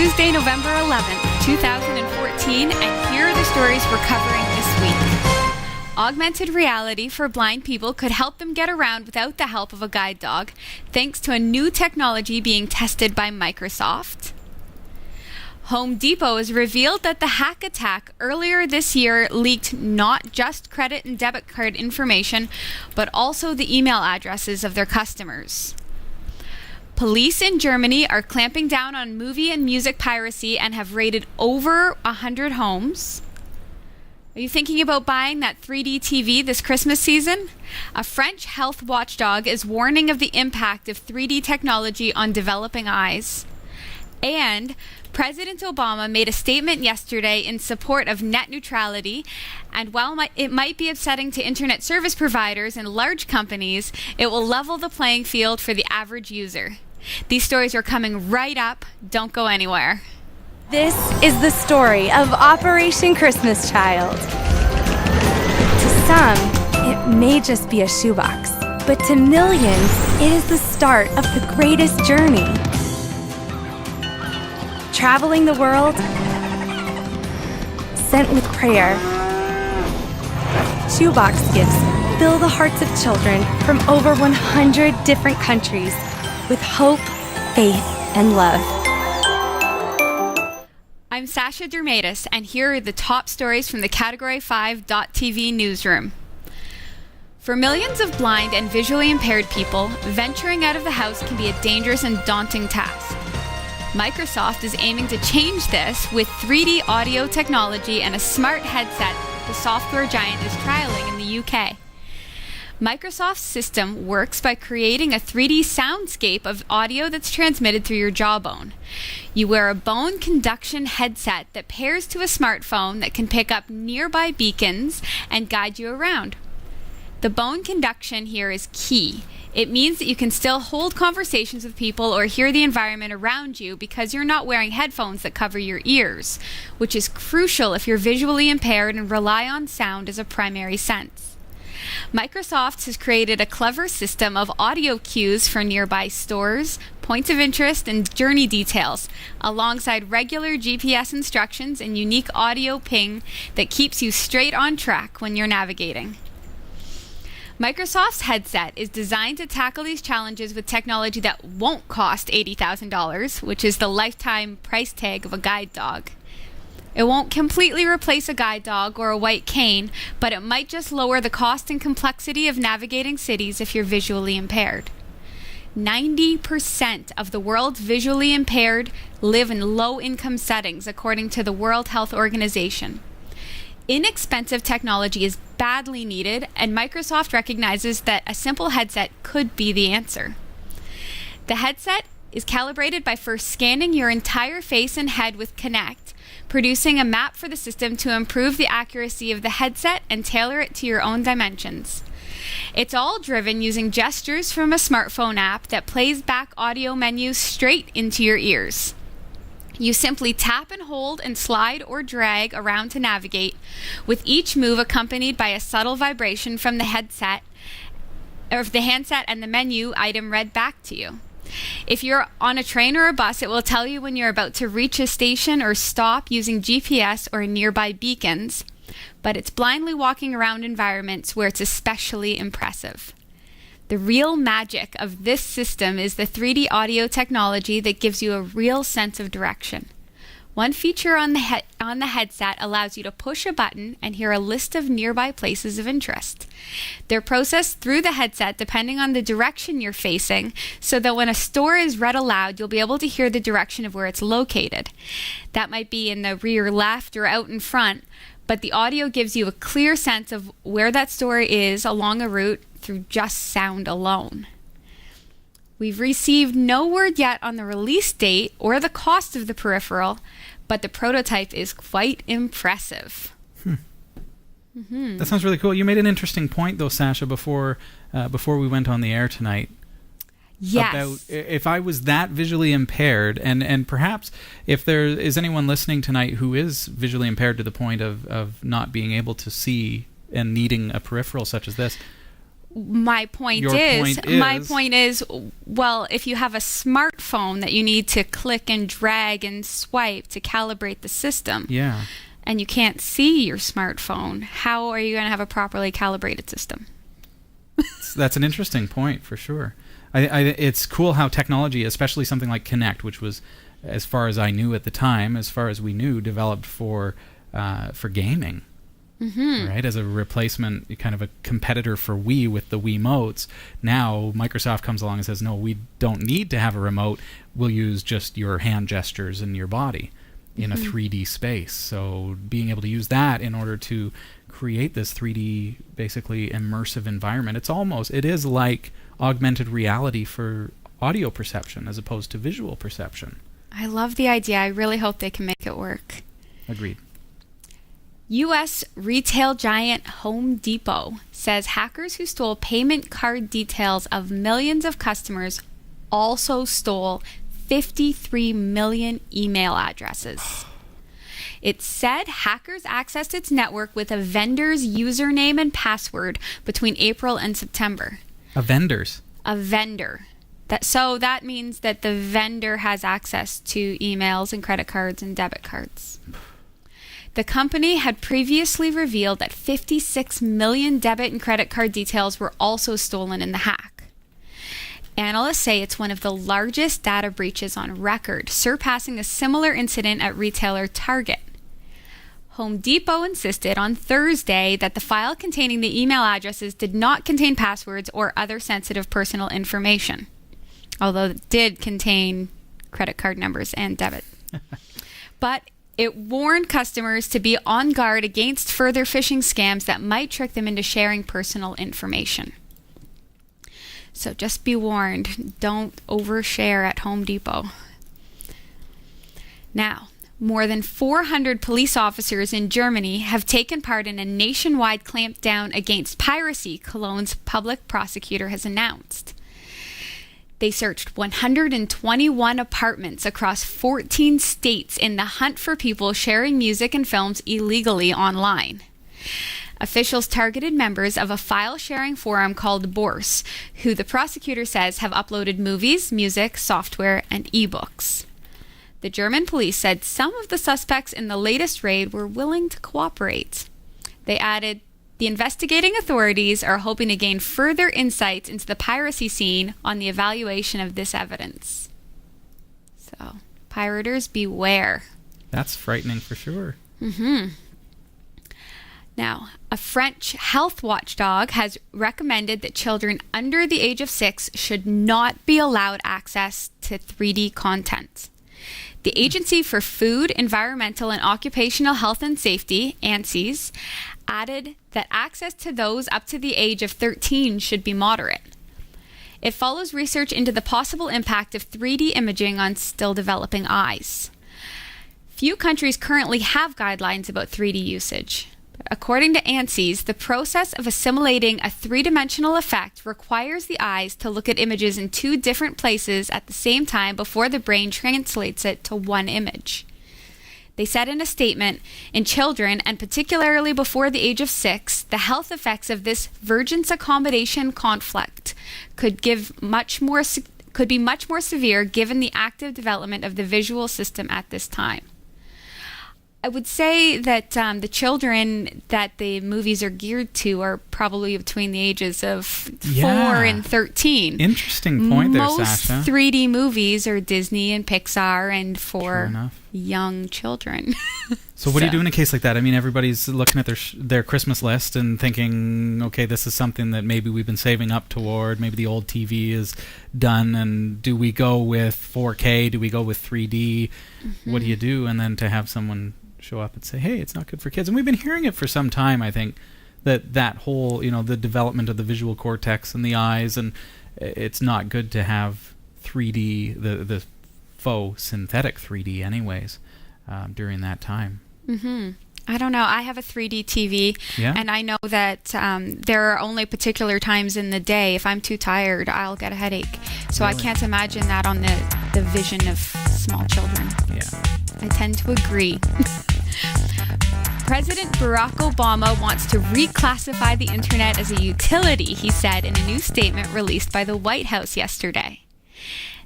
Tuesday, November 11th, 2014, and here are the stories we're covering this week. Augmented reality for blind people could help them get around without the help of a guide dog, thanks to a new technology being tested by Microsoft. Home Depot has revealed that the hack attack earlier this year leaked not just credit and debit card information, but also the email addresses of their customers. Police in Germany are clamping down on movie and music piracy and have raided over 100 homes. Are you thinking about buying that 3D TV this Christmas season? A French health watchdog is warning of the impact of 3D technology on developing eyes. And President Obama made a statement yesterday in support of net neutrality, and while it might be upsetting to internet service providers and large companies, it will level the playing field for the average user. These stories are coming right up. Don't go anywhere. This is the story of Operation Christmas Child. To some, it may just be a shoebox, but to millions, it is the start of the greatest journey. Traveling the world, sent with prayer. Shoebox gifts fill the hearts of children from over 100 different countries with hope, faith, and love. I'm Sasha Dermatis, and here are the top stories from the Category 5.tv newsroom. For millions of blind and visually impaired people, venturing out of the house can be a dangerous and daunting task. Microsoft is aiming to change this with 3D audio technology and a smart headset the software giant is trialing in the UK. Microsoft's system works by creating a 3D soundscape of audio that's transmitted through your jawbone. You wear a bone conduction headset that pairs to a smartphone that can pick up nearby beacons and guide you around. The bone conduction here is key. It means that you can still hold conversations with people or hear the environment around you because you're not wearing headphones that cover your ears, which is crucial if you're visually impaired and rely on sound as a primary sense. Microsoft has created a clever system of audio cues for nearby stores, points of interest, and journey details, alongside regular GPS instructions and unique audio ping that keeps you straight on track when you're navigating. Microsoft's headset is designed to tackle these challenges with technology that won't cost $80,000, which is the lifetime price tag of a guide dog. It won't completely replace a guide dog or a white cane, but it might just lower the cost and complexity of navigating cities if you're visually impaired. 90% of the world's visually impaired live in low-income settings, according to the World Health Organization. Inexpensive technology is badly needed, and Microsoft recognizes that a simple headset could be the answer. The headset is calibrated by first scanning your entire face and head with Kinect, producing a map for the system to improve the accuracy of the headset and tailor it to your own dimensions. It's all driven using gestures from a smartphone app that plays back audio menus straight into your ears. You simply tap and hold and slide or drag around to navigate, with each move accompanied by a subtle vibration from the headset, or the handset, and the menu item read back to you. If you're on a train or a bus, it will tell you when you're about to reach a station or stop using GPS or nearby beacons, but it's blindly walking around environments where it's especially impressive. The real magic of this system is the 3D audio technology that gives you a real sense of direction. One feature on the headset allows you to push a button and hear a list of nearby places of interest. They're processed through the headset depending on the direction you're facing, so that when a store is read aloud, you'll be able to hear the direction of where it's located. That might be in the rear left or out in front, but the audio gives you a clear sense of where that store is along a route through just sound alone. We've received no word yet on the release date or the cost of the peripheral, but the prototype is quite impressive. Mm-hmm. That sounds really cool. You made an interesting point, though, Sasha, before we went on the air tonight. Yes. About if I was that visually impaired, and perhaps if there is anyone listening tonight who is visually impaired to the point of not being able to see and needing a peripheral such as this, My point is, well, if you have a smartphone that you need to click and drag and swipe to calibrate the system, Yeah. and you can't see your smartphone, how are you going to have a properly calibrated system? That's an interesting point for sure. It's cool how technology, especially something like Kinect, which was, as far as I knew at the time, as far as we knew, developed for gaming. Right, as a replacement, kind of a competitor for Wii with the Wiimotes. Now Microsoft comes along and says, no, we don't need to have a remote. We'll use just your hand gestures and your body in a 3D space. So being able to use that in order to create this 3D, basically immersive environment, it is like augmented reality for audio perception as opposed to visual perception. I love the idea. I really hope they can make it work. Agreed. U.S. retail giant Home Depot says hackers who stole payment card details of millions of customers also stole 53 million email addresses. It said hackers accessed its network with a vendor's username and password between April and September. A vendor's? A vendor. So that means that the vendor has access to emails and credit cards and debit cards. The company had previously revealed that 56 million debit and credit card details were also stolen in the hack. Analysts say it's one of the largest data breaches on record, surpassing a similar incident at retailer Target. Home Depot insisted on Thursday that the file containing the email addresses did not contain passwords or other sensitive personal information, although it did contain credit card numbers and debit. But it warned customers to be on guard against further phishing scams that might trick them into sharing personal information. So just be warned, don't overshare at Home Depot. Now, more than 400 police officers in Germany have taken part in a nationwide clampdown against piracy, Cologne's public prosecutor has announced. They searched 121 apartments across 14 states in the hunt for people sharing music and films illegally online. Officials targeted members of a file-sharing forum called Bourse, who the prosecutor says have uploaded movies, music, software, and ebooks. The German police said some of the suspects in the latest raid were willing to cooperate. They added, the investigating authorities are hoping to gain further insights into the piracy scene on the evaluation of this evidence. So, pirators beware. That's frightening for sure. Now, a French health watchdog has recommended that children under the age of 6 should not be allowed access to 3D content. The Agency for Food, Environmental and Occupational Health and Safety, ANSES, added that access to those up to the age of 13 should be moderate. It follows research into the possible impact of 3D imaging on still developing eyes. Few countries currently have guidelines about 3D usage. According to ANSES, the process of assimilating a three-dimensional effect requires the eyes to look at images in two different places at the same time before the brain translates it to one image. They said in a statement, in children, and particularly before the age of 6, the health effects of this vergence accommodation conflict could be much more severe given the active development of the visual system at this time. I would say that the children that the movies are geared to are probably between the ages of 4 and 13. Interesting point there, Sasha. Most 3D movies are Disney and Pixar and for young children. So what do you do in a case like that? I mean, everybody's looking at their Christmas list and thinking, okay, this is something that maybe we've been saving up toward. Maybe the old TV is done, and do we go with 4K? Do we go with 3D? What do you do? And then to have someone show up and say, hey, it's not good for kids. And we've been hearing it for some time, I think, that whole, the development of the visual cortex and the eyes, and it's not good to have 3D, the faux synthetic 3D anyways, during that time. I don't know. I have a 3D TV, and I know that there are only particular times in the day. If I'm too tired, I'll get a headache. So really? I can't imagine that on the vision of small children. Yeah. I tend to agree. President Barack Obama wants to reclassify the internet as a utility, he said in a new statement released by the White House yesterday.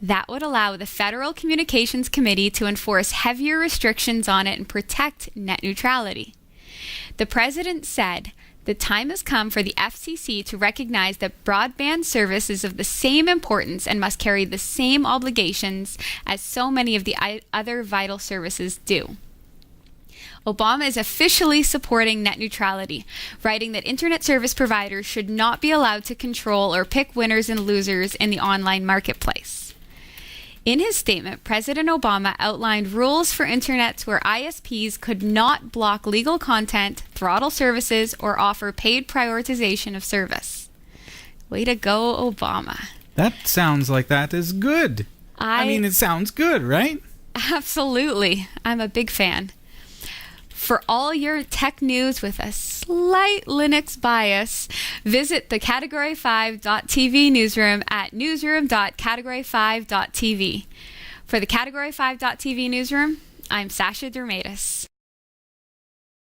That would allow the Federal Communications Committee to enforce heavier restrictions on it and protect net neutrality. The president said, "The time has come for the FCC to recognize that broadband service is of the same importance and must carry the same obligations as so many of the other vital services do." Obama is officially supporting net neutrality, writing that internet service providers should not be allowed to control or pick winners and losers in the online marketplace. In his statement, President Obama outlined rules for internets where ISPs could not block legal content, throttle services, or offer paid prioritization of service. Way to go, Obama. That sounds like that is good. I mean, it sounds good, right? Absolutely. I'm a big fan. For all your tech news with a slight Linux bias, visit the Category5.tv newsroom at newsroom.category5.tv. For the Category5.tv newsroom, I'm Sasha Dermatis.